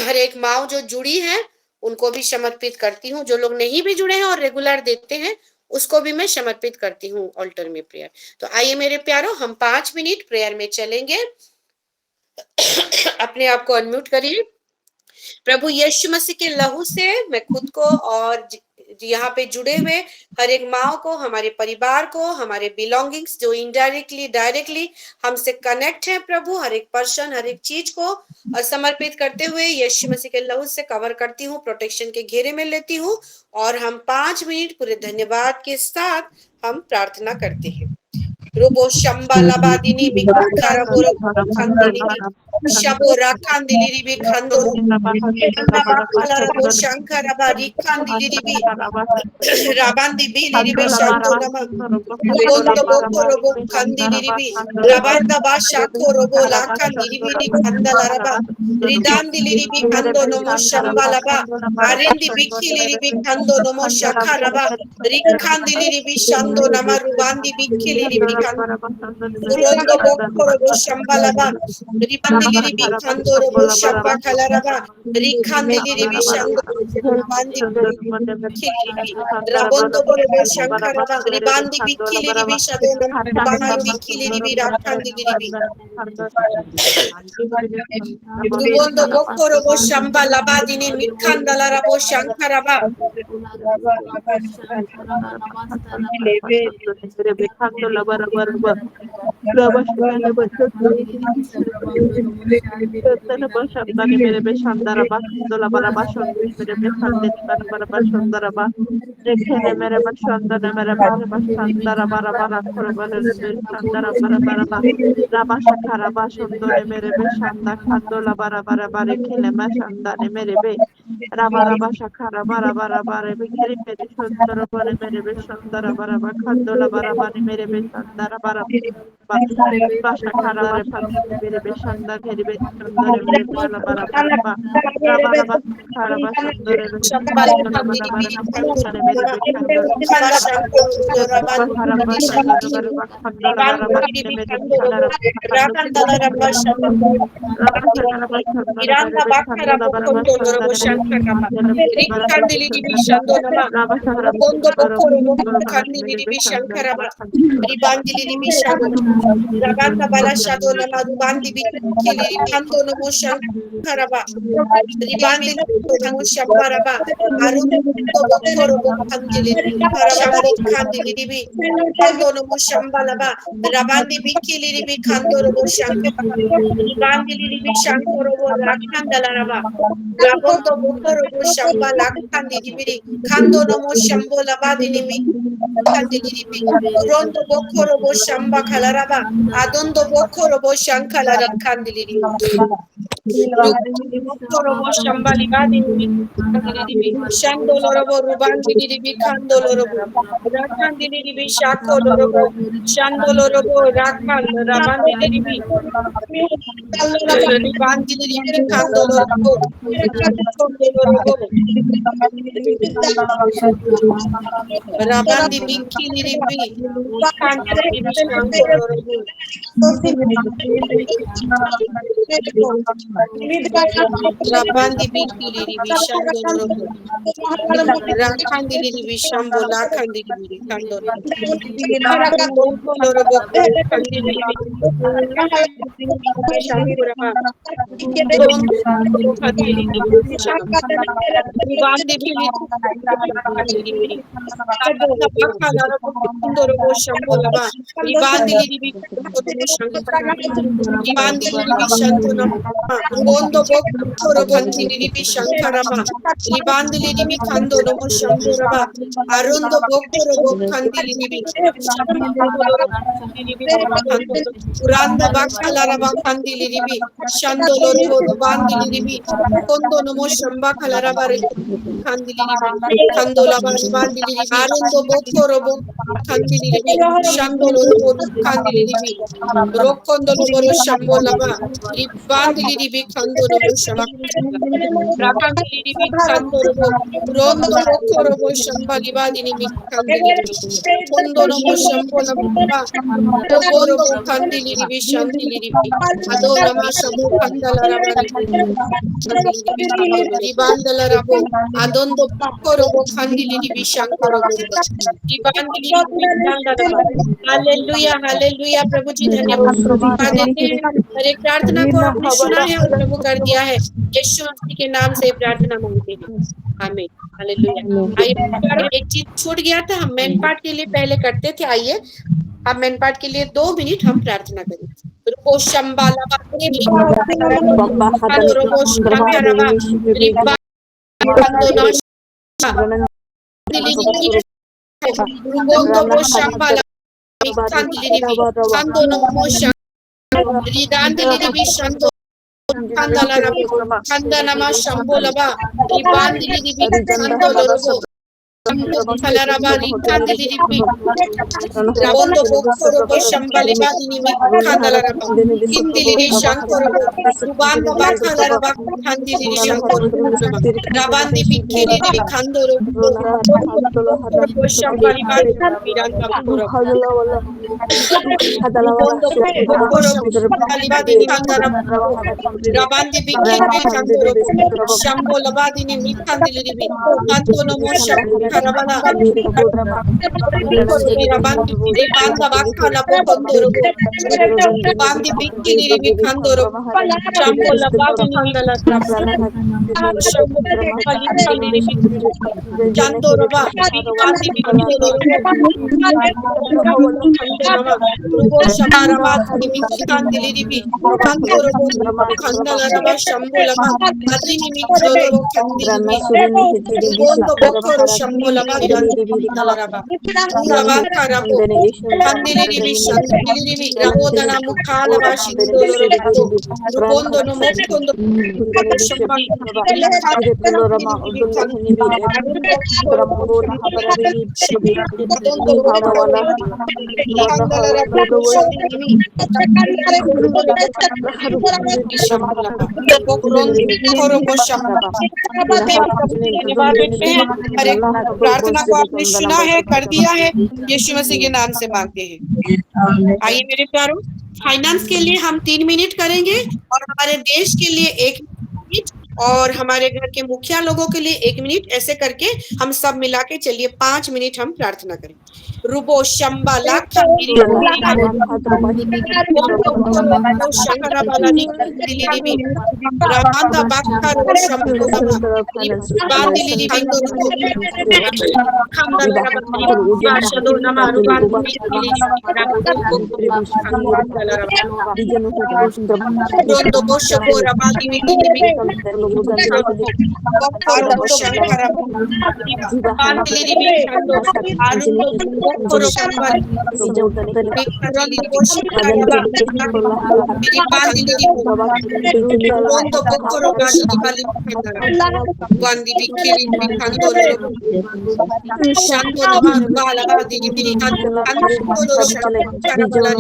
Speaker 3: हर एक माँ जो जुड़ी है उनको भी समर्पित करती हूँ। जो लोग नहीं भी जुड़े हैं और रेगुलर देते हैं उसको भी मैं समर्पित करती हूँ ऑल्टर में प्रेयर। तो आइए मेरे प्यारों, हम 5 मिनट प्रेयर में चलेंगे। अपने आप को अनम्यूट करिए। प्रभु यीशु मसीह के लहू से मैं खुद को और यहाँ पे जुड़े हुए हर एक माँ को, हमारे परिवार को, हमारे बिलोंगिंग्स जो इनडायरेक्टली डायरेक्टली हमसे कनेक्ट है, प्रभु हर एक पर्सन, हर एक चीज को समर्पित करते हुए यीशु मसीह के लहू से कवर करती हूँ, प्रोटेक्शन के घेरे में लेती हूँ। और हम 5 मिनट पूरे धन्यवाद के साथ हम प्रार्थना करते हैं। रोबो शंबा लबादिनी मिखारा बोरो खंदिनी शबो राखंदिनी रिबी खंदो नबाखला रबो शंकर बारी खंदिनी रिबी राबांदी बिली रिबी शंदो नमा लोंदो बोको रोबो खंदिनी रिबी राबांदा बाशा को रोबो लाखंदिनी रिबी खंदला रबा रिदांदी रिबी खंदो नमो शंबा लबा आरेंदी बिखिली रिबी खंदो नमो शखा रबा रिखंदिनी रिबी शंदो नमा रुबांदी बिखिली रिबी Urondo bokoro shambalaba ribandili ribi khandoro bo shamba khalaraba rikhandili ribi shando bandi khili rabondo bore bo shankaraba ribandi bikhili ribi shadona bandi bikhili ribi rakhandili ribi urondo bokoro bo shambalaba dini mikhandala rabo shankaraba Rabanda bala shado na madubandi bikili kanto no motion karaba ribandi no shambaraba arundo bokoro bokandili paraba kandili ribi kanto no shambalaba rabandi bikili ribi kanto no motion ribandi ribi shankoro rakandala raba rabondo bokoro shambala kandili ribi kanto no shambola badini mi kandili ribi rondo bokoro shamba kalaraba adondo bokoro bo shankala rakandili bokoro bo shambali badi shando lorobo rubandili ribi kando lorobo rakandili ribi shako lorobo shando lorobo rakan rabandili ribi ribandili ribi kando lorobo rabandi bikini ribi kandili ribi shando lorobo Rabandi bikili ribi shando lorobo rakandili ribi shambo lakandili ribi kando lorobo kandili ribi shambo raba ribandi bili kandili ribi lorobo shambo laba ribandi ribi ribandi ribi shando laba Rugondo Bokoro Bandili Ribi Shankaraba, Ribandili Ribi Kando Nomo Shamburaba, Arundo Bokoro Bokandili Ribi, Uranda Bakalaraba Kandili Ribi, Shandolo Bandili Ribi, Kondo Nomo Shamba Kalaraba Kandili Ribi, Kandola Bandili Ribi, Arundo Bokoro Kandili Ribi, Shandolo Kandili Ribi, Rokondolo Boro Shambolaba, Ribandili Ribi Kandolo Shamba, Rakandili Ribi Kandolo, Rondo Bokoro Shamba Libadini Kandili Ribi, Kondono Shambolaba, Rogondo Kandili Ribi Shandili Ribi, Adona Mashabu Kandala Rabari, Ribandala Rabo, Adondo Korobo Kandili Ribi Shankorobo, Ribandili Ribi Kandala, hallelujah hallelujah प्रभु जी धन्यवाद देते हैं। हर एक प्रार्थना को आपने सुना है और प्रभु कर दिया है। यीशु मसीह के नाम से प्रार्थना मांगते हैं, आमीन हालेलुया। आइए एक चीज छूट गया था, हम मेन पार्ट के लिए पहले करते थे। आइए अब मेन पार्ट के लिए 2 मिनट हम प्रार्थना करें। रुको Shambhala Kandanama Shambolaba, Ribandili Kandolo, Kalarabali, Kandili, Rabondo Bokoro, Shambaliba, Kandalaraba, Kindili Shankoro, Rubanda Bakalaraba, Kandili Shankoro, Rabandi Bikiri, Kandoro, Shambaliba, Miranda, Rabandi Bikiri, Kandoro, Shambolabadini, Mikandili, Antono Mosha, Karabala, Rabandi Bakala, Bokondoro, Rabandi Bikiri, Mikandoro, Shambolabadini, Chandoraba, Rabandi Bikiri, Shamarabadi, Mikandili, Kandoro, Kandalaraba, Shambulaba, Adini Mikoro, Kandili, Bondo Bokoro, Shambulaba, Kandalaraba, Uraba, Karabo, Kandili, Shandili, Rabodana, Mukalaba, Shindoro, Rubondo, no Mokondo, प्रार्थना को आपने सुना है, कर दिया है, यीशु मसीह के नाम से मांगते हैं। आइए मेरे प्यारों, फाइनेंस के लिए हम 3 मिनट करेंगे और हमारे देश के लिए 1 मिनट और हमारे घर के मुखिया लोगों के लिए 1 मिनट, ऐसे करके हम सब मिला के चलिए 5 मिनट हम प्रार्थना करें। रुबो शंबा लाखा मेरी रामांदा बाखा रो शंबो बांदिली बिंदु खंडा आशदो नमारु बांदिली रोंदो बोशो राबांदिली आरो शंकरा बांदिली बिंदु आरुंदो Koro Shambali, Rani Boshi, Rondo Bokoro Gashi Bali, Wandi Bikiri, Kandoro, Shando Bala, the Ibirikan, Kandoro Shambali, Kandoro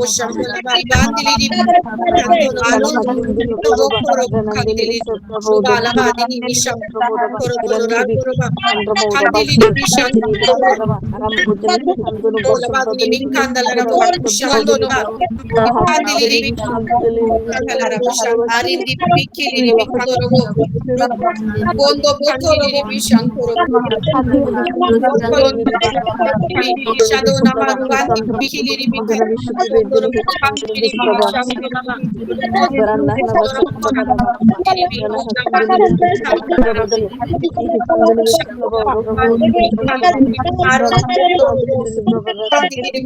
Speaker 3: Shambali, Bandili, Kandoro, Bokoro Kandili, Bala, the Nisha, Koro, Kandili.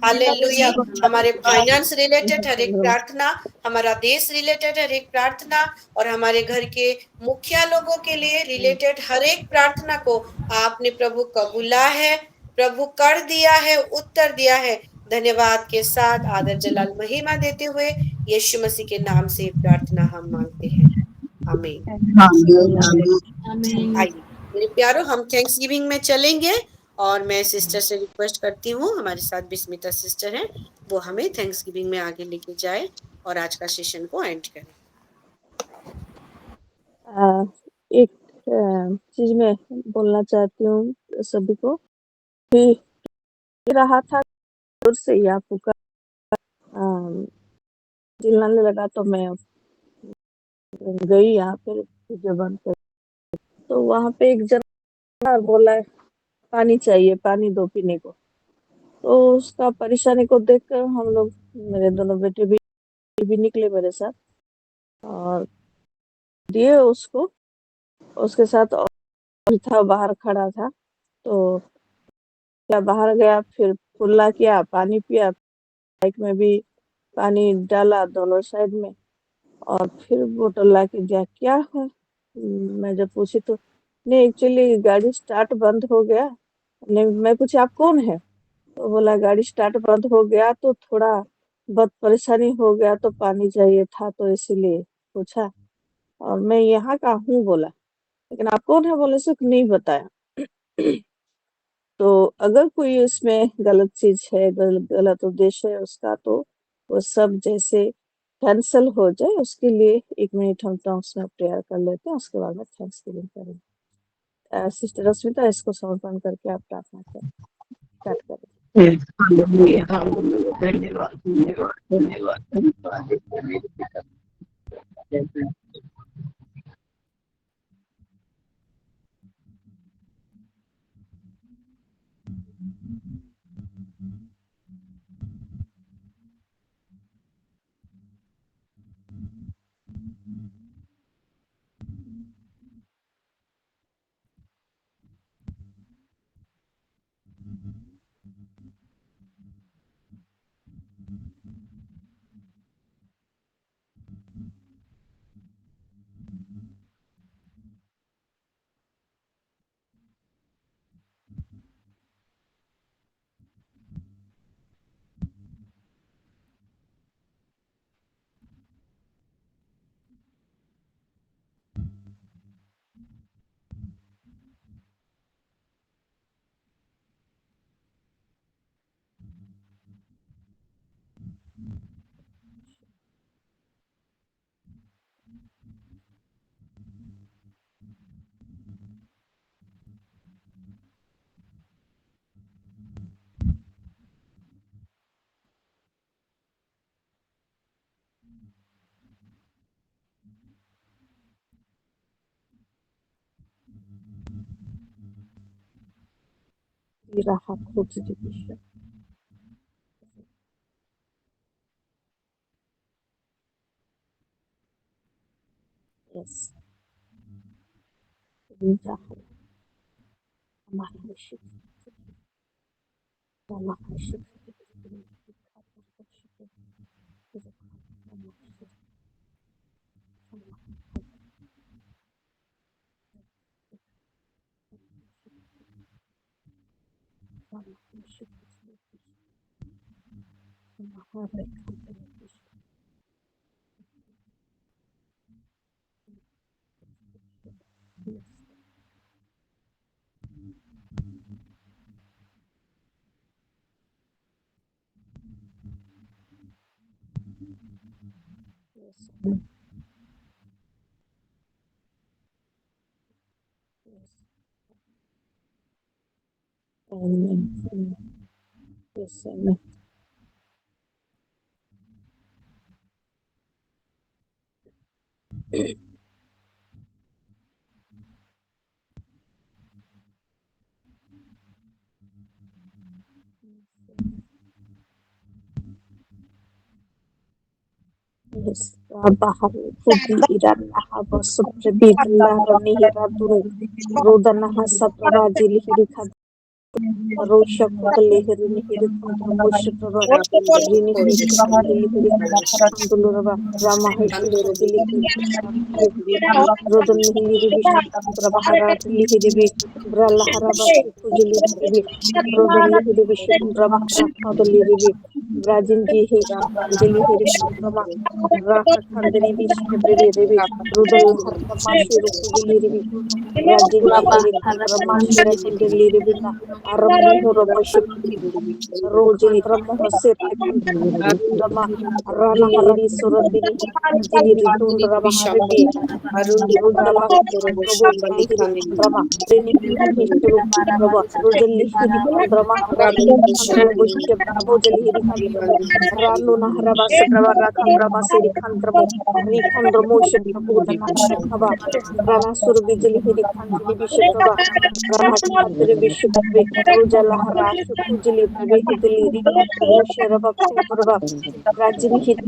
Speaker 3: Hallelujah. हमारे फाइनेंस रिलेटेड हर एक प्रार्थना, हमारा देश related हर एक प्रार्थना और हमारे घर के मुखिया लोगों के लिए रिलेटेड हर एक प्रार्थना को आपने प्रभु कबूला है, प्रभु कर दिया है, उत्तर दिया है। धन्यवाद के साथ आदर जलाल महिमा देते हुए यीशु मसीह के नाम से प्रार्थना हम मांगते हैं, आमीन। आइए मेरे प्यारो, हम थैंक्स गिविंग में चलेंगे और मैं सिस्टर से रिक्वेस्ट करती हूँ, हमारे साथ बिस्मिता सिस्टर हैं, वो हमें थैंक्स गिविंग में आगे लेके जाए और आज का सेशन को एंड करें।
Speaker 5: एक चीज मैं बोलना चाहती हूँ सभी को कि रहा था दूर से ही आपको का चिल्लाने लगा तो मैं गई यहाँ पे जबान पर, तो वहाँ पे एक जना बोला पानी चाहिए, पानी दो पीने को। तो उसका परेशानी को देखकर हम लोग, मेरे दोनों बेटे भी निकले मेरे साथ और दिए उसको। उसके साथ और था, बाहर खड़ा था, तो क्या बाहर गया, फिर कुल्ला किया, पानी पिया, बाइक में भी पानी डाला दोनों साइड में और फिर बोतल ला के दिया। क्या है, मैं जब पूछी तो नहीं, एक्चुअली गाड़ी स्टार्ट बंद हो गया। नहीं, मैं पूछी आप कौन है, तो बोला गाड़ी स्टार्ट बंद हो गया तो थोड़ा बहुत परेशानी हो गया तो पानी चाहिए था, तो इसीलिए पूछा। और मैं यहाँ का हूँ बोला, लेकिन आप कौन है बोले से नहीं बताया। तो अगर कोई इसमें गलत चीज है, गलत उद्देश्य है उसका, तो वो सब जैसे कैंसल हो जाए। उसके लिए 1 मिनट हम टॉन्ग्स में प्रेयर कर लेते हैं, उसके बाद में थैंक्सगिविंग करेंगे। सिस्टर रश्मिता, इसको समर्पण करके आप प्रार्थना करें। स्टार्ट करें।
Speaker 1: Hallelujah, hallelujah. धन्यवाद, धन्यवाद, धन्यवाद, धन्यवाद।
Speaker 5: Raha Kutsu Bishop. Yes. Raha Mahashik. Mahashik. Yes. Yes. Amen. Yes, amen. Yes, bahar kudi iran haba suprabi dalla rani hira duru rodana hasa pravaji lihiri khad rosha kudali hiri lihiri khandra moshe prava rini hiri shukandi lihiri khandulu rava rama hishi kudi lihiri rodan lihiri bishi khandra bahara lihiri bi bralla haraba kujili lihiri rodan lihiri bishi khandra bahara kudali lihiri brajin ji hi jeli hiri khandra Raka Khandani Vishnu Rivi, Rudal Haramashi Rukujili Rivi, Rajinji Hiri Khandramashira Kundali Rivita, Aram Muhura Bishop Rojil Ramoha Sirti Khandrama, Rana Harari Surandini, Jili Ritundra Maharibi, Rudala Prabhu Hiri Khandrama, Rini Hishuru Prabhu, Rojali Hiri Khandrama, Rani Khandram Bishop Rojali Hiri Khandramu, Ranu Naharava Satrava Rakhandrama Siri Khandramu, Rikhandramu Shaprabu Dana Rana Surabijali Hiri Khandini Bishop Prabha, Rana Khandri Bishop Rojala Harashu Kujili Hidili Rikandramu Sharava Prabha, Rajini Hiri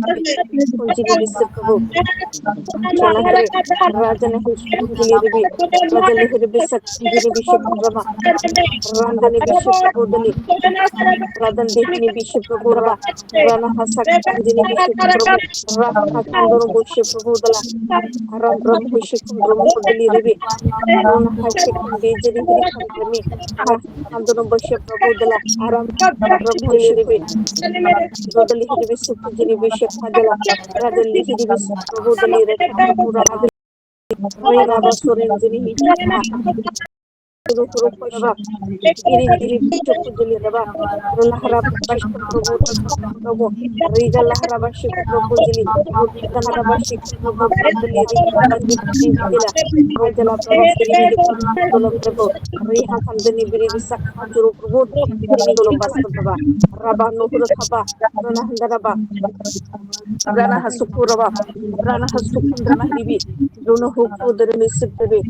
Speaker 5: Kunjini Bishop Prabhu, Chanakre, Rajana Kunjili Ribi, Rajalihiri Bisak Kunjini Bishop Rama, Randani Bishop Bodali, Radan Dehini Bishop Prabhu, Rana Hasak Kunjini Bishop Prabhu, Raka Kandoro Bishop Prabhu, Aram Brahmo Shikum Brahmo Dali Ribi, Rona Hashikum Dijari Hiri Kandrami, Kandoro Bishop Prabhu, Aram Brahmo Shikum, Rodali Hiri Sukujiri Bishop Hadala, Radali Hiri Prabhu Dali Rekandamura Reva Sorenjini Guru Guru Prabha, Giri Giri Bichuku Jili Raba, Lahara Bashku Prabhu Takapa Prabhu, Riga Lahara Bashku Prabhu Jili, Lahara Bashku Prabhu Dili Hiri Kandani Biri Jila, Rajala Prabha Kiri Hiri Kandolo Prabhu, Riha Kandani Biri Sakha Juru Prabhu, Kini Guru Basta Prabha, Rabba Nuhuru Khaba, Rana Handaraba, Rana Hasukuraba, Rana Hasukundrana Hibi, Bruno Huku Dermisipri,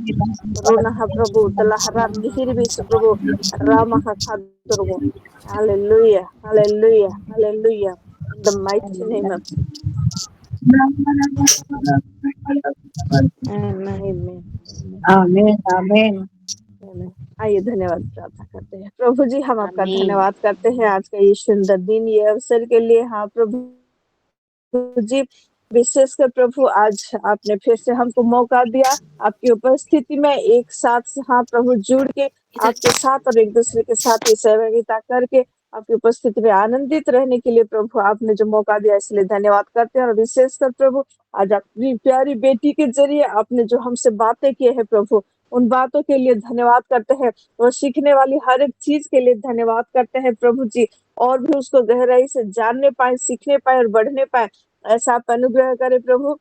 Speaker 5: Ronaha Prabhu, Dalahara Nihiribis Prabhu, Ramaha Kadurbo. Hallelujah, hallelujah, hallelujah. In the mighty name of Amen.
Speaker 6: आमीन आमीन
Speaker 5: Amen. आइए धन्यवाद प्रार्थना करते हैं। प्रभु जी हम आपका
Speaker 2: आमीन।
Speaker 5: धन्यवाद करते हैं आज का ये सुंदर दिन, ये अवसर के लिए। हाँ प्रभु जी, विशेषकर प्रभु आज आपने फिर से हमको मौका दिया आपकी उपस्थिति में एक साथ, हाँ प्रभु, जुड़ के आपके साथ और एक दूसरे के साथ ये सहभागिता करके आपकी उपस्थिति में आनंदित रहने के लिए प्रभु आपने जो मौका दिया, इसलिए धन्यवाद करते हैं। और विशेषकर प्रभु आज अपनी प्यारी बेटी के जरिए आपने जो हमसे बातें की है प्रभु, उन बातों के लिए धन्यवाद करते हैं और सीखने वाली हर एक चीज के लिए धन्यवाद करते हैं प्रभु जी। और भी उसको गहराई से जानने पाए, सीखने पाए और बढ़ने पाए, ऐसा आप अनुग्रह करें प्रभु।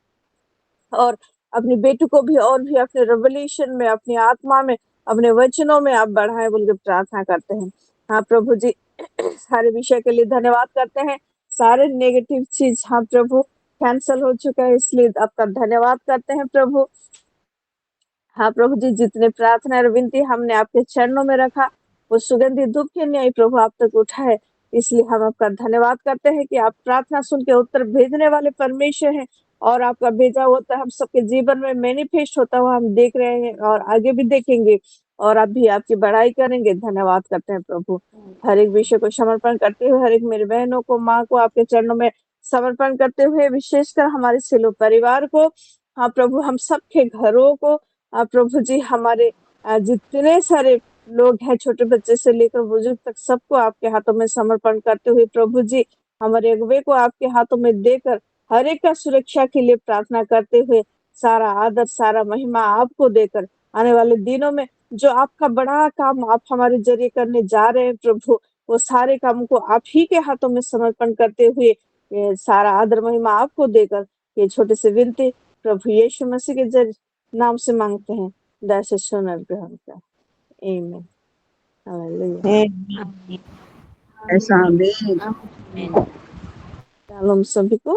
Speaker 5: और अपनी बेटी को भी और भी अपने रेवल्यूशन में, अपनी आत्मा में, अपने वचनों में आप बढ़ाएं बोल के प्रार्थना करते हैं। हाँ प्रभु जी, सारे विषय के लिए धन्यवाद करते हैं। सारे नेगेटिव चीज हाँ प्रभु कैंसल हो चुका है, इसलिए आपका धन्यवाद करते हैं प्रभु। हाँ प्रभु जी, जितने प्रार्थना और विनती हमने आपके चरणों में रखा, वो सुगंधित धूप के न्याय प्रभु आप तक उठाए, इसलिए हम आपका धन्यवाद करते हैं कि आप प्रार्थना सुन के उत्तर भेजने वाले परमेश्वर हैं और आपका भेजा होता हम सबके जीवन में मैनिफेस्ट होता हुआ हम देख रहे हैं और आगे भी देखेंगे और आप भी आपकी बड़ाई करेंगे। धन्यवाद करते हैं प्रभु। हर एक विषय को समर्पण करते हुए, हर एक मेरी बहनों को, माँ को आपके चरणों में समर्पण करते हुए, विशेषकर हमारे सिलो परिवार को, हाँ प्रभु, हम सबके घरों को, प्रभु जी हमारे जितने सारे लोग हैं, छोटे बच्चे से लेकर बुजुर्ग तक, सबको आपके हाथों में समर्पण करते हुए प्रभु जी हमारे अगुवे को आपके हाथों में देकर हर एक का सुरक्षा के लिए प्रार्थना करते हुए, सारा आदर सारा महिमा आपको देकर आने वाले दिनों में जो आपका बड़ा काम आप हमारे जरिए करने जा रहे हैं प्रभु, वो सारे कामों को आप ही के हाथों में समर्पण करते हुए ये सारा आदर महिमा आपको देकर ये छोटे से विनती प्रभु यीशु मसीह के जरिए नाम से मांगते हैं, दया सुनर ग्रहण कर। आमीन। हालेलुया।
Speaker 6: ऐसा आमीन।
Speaker 5: शालोम सभी को।